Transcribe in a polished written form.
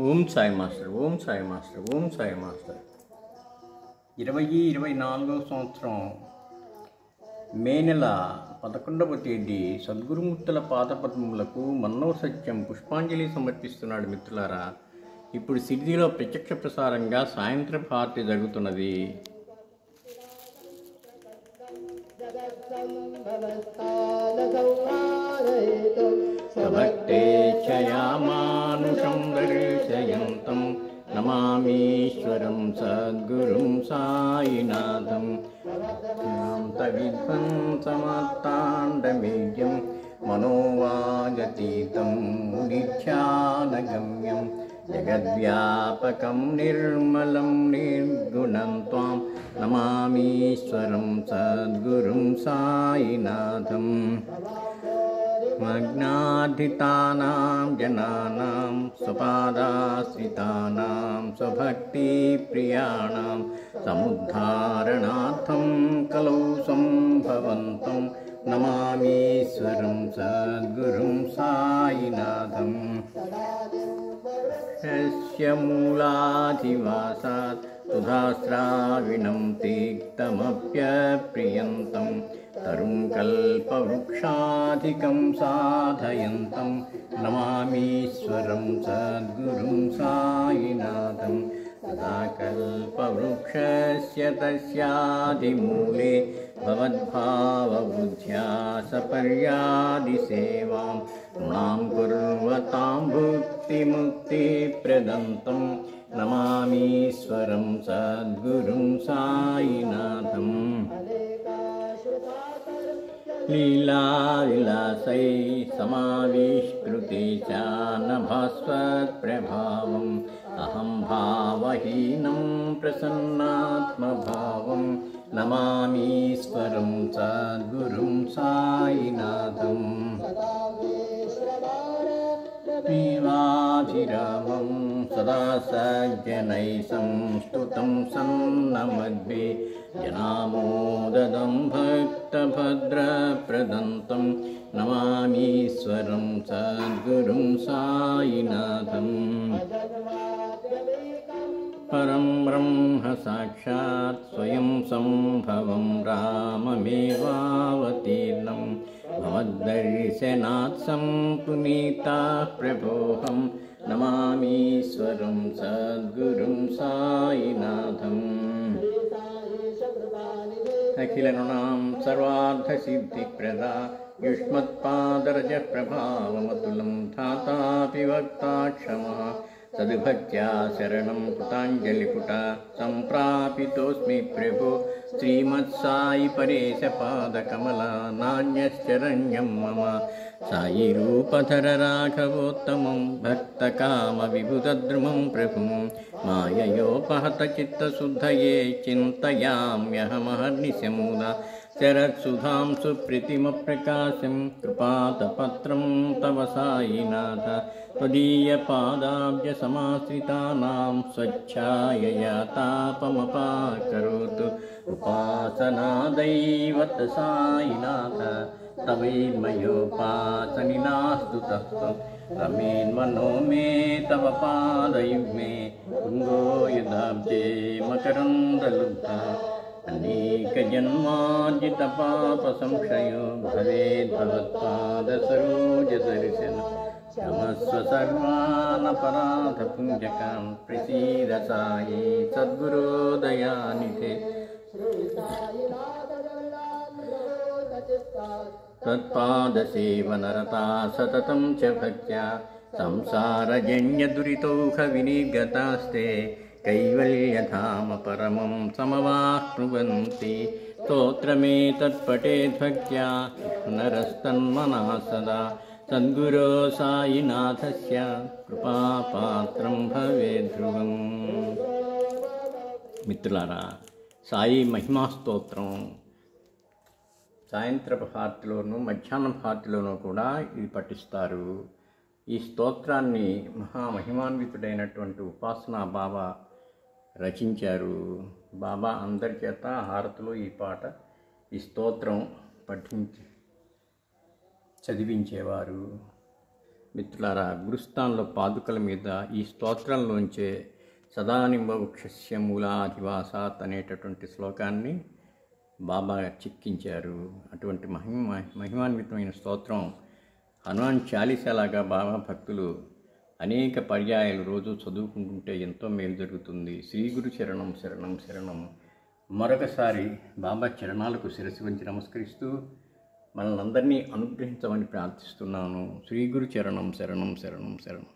Om Sai master, Om Sai master, Om Sai master. 2024 సంవత్సరం మే నెల 11వ తేదీ సద్గురుమూర్తుల పాదపద్మములకు మన్నవ సత్యం పుష్పాంజలి సమర్పిస్తున్నాడు. మిత్రులారా, ఇప్పుడు సిడ్నీలో ప్రత్యక్ష ప్రసారంగా సాయంత్రం హారతి జరుగుతున్నది. భక్తేచ్ఛయామానుషం దర్శయంతం నమామీశ్వరం సద్గురుం సాయినాథం. విధ్వంసమత్తాండమేయం మనోవాగతీతం మునిధ్యానగమ్యం జగద్వ్యాపకం నిర్మలం నిర్గుణం త్వాం నమామీశ్వరం సద్గురుం సాయినాథం. మగ్నాధితానాం జనానాం స్వపాదాశ్రితానాం స్వభక్తిప్రియాణాం సముద్ధారణార్థం కలౌ సంభవంతం నమామీశ్వరం సద్గురుం సాయినాథం. యస్య మూలాధివాసాత్ సుధాస్రావిణం తిక్తమప్యప్రియంతం తరుం కల్పవృక్షాధికం సాధయంతం నమామీశ్వరం సద్గురుం సాయినాథం. తదా కల్పవృక్షస్య తస్యాదిమూలే భవద్భావబుద్ధ్యా సపర్యాదిసేవాం నృణాం కుర్వతాం భుక్తిముక్తిప్రదంతం నమామీశ్వరం సద్గురుం సాయినాథం. లీలావిలాసై సమావిష్కృతే చ నభస్వత్ప్రభావం అహం భావహీనం ప్రసన్నాత్మభావం నమామీశ్వరం సద్గురుం సాయినాథం. ప్రీవాధిరామం సదా సజ్జనై సంస్తుతం సన్నమద్భే జనామోదదం భక్తభద్రప్రదంతం నమామీశ్వరం సద్గురుం సాయినాథం. పరం బ్రహ్మ సాక్షాత్ స్వయం సంభవం రామమేవావతీర్ణం భవద్దర్శనాత్ సంపునీతాః ప్రభోహం నమామీశ్వరం సద్గురుం సాయినాథం. అఖిలనృణాం సర్వార్థసిద్ధిప్రదా యుష్మత్పాదరజ ప్రభావమతులం ధాతాపి వక్తా క్షమా సద్భక్త్యా శరణం కృతాంజలిపుట సంప్రాపితోస్మి ప్రభో శ్రీమత్సాయి పరేశ పాదకమలా నాణ్యశ్చరణ్యం మమ. సాయి రూపధర రాఘవోత్తమం భక్తకామ విభుతద్రుమం ప్రభుం మాయయోపహత చిత్తశుద్ధయే చింతయామ్యహమహర్నిశమూదా. శరత్సుధాం సుప్రీతిమప్రకాశం కృపాతపత్రం తవ సాయినాథ. త్వదీయపాదాబ్జ సమాశ్రితానాం స్వచ్ఛాయయా తాపమపాకరోతు. ఉపాసనాదైవత సాయినాథ తవైర్మయోపాసనినాస్తుతస్త్వం రమేన్మనో మే తవ పాదయుగ్మే కుంగో యదాబ్జే మకరందలుబ్ధ. అనేక జన్మార్జిత పాప సంశయో భవేద్భవత్పాద సరోజ దర్శన. నమస్వ సర్వానపరాధ పుంజకాం ప్రసీద సాయి సద్గురో దయానిధే. తత్పాదసేవనరతా సతతం చ భక్త్యా సంసారజన్యదురితౌఖ వినిర్గతాస్తే కైవల్యధామ పరమం సమవాప్నువంతి. స్తోత్రమేతత్పఠేద్భక్త్యా నరస్తన్మనా సదా సద్గురో సాయినాథస్య కృపాపాత్రం భవేద్ధ్రువం. మిత్రులారా, సాయి మహిమా స్తోత్రం సాయంత్రపు హారతిలోనూ మధ్యాహ్నం హారతిలోనూ కూడా ఇది పఠిస్తారు. ఈ స్తోత్రాన్ని మహామహిమాన్వితుడైనటువంటి ఉపాసనా బాబా రచించారు. బాబా అందరి చేత హారతిలో ఈ స్తోత్రం చదివించేవారు. మిత్రులారా, గురుస్థాన్లో పాదుకల మీద ఈ స్తోత్రంలోంచే సదానింబ వృక్షస్య మూలాధివాసాత్ అనేటటువంటి శ్లోకాన్ని బాబా చిక్కించారు. అటువంటి మహిమాన్వితమైన స్తోత్రం హనుమాన్ చాలీసాలాగా బాబా భక్తులు అనేక పర్యాయాలు రోజు చదువుకుంటుంటే ఎంతో మేలు జరుగుతుంది. శ్రీ గురు శరణం శరణం శరణం. మరొకసారి బాబా చరణాలకు శిరస్సు వంచి నమస్కరిస్తూ మనల్ని అందరినీ అనుగ్రహించమని ప్రార్థిస్తున్నాను. శ్రీ గురు చరణం శరణం శరణం శరణం.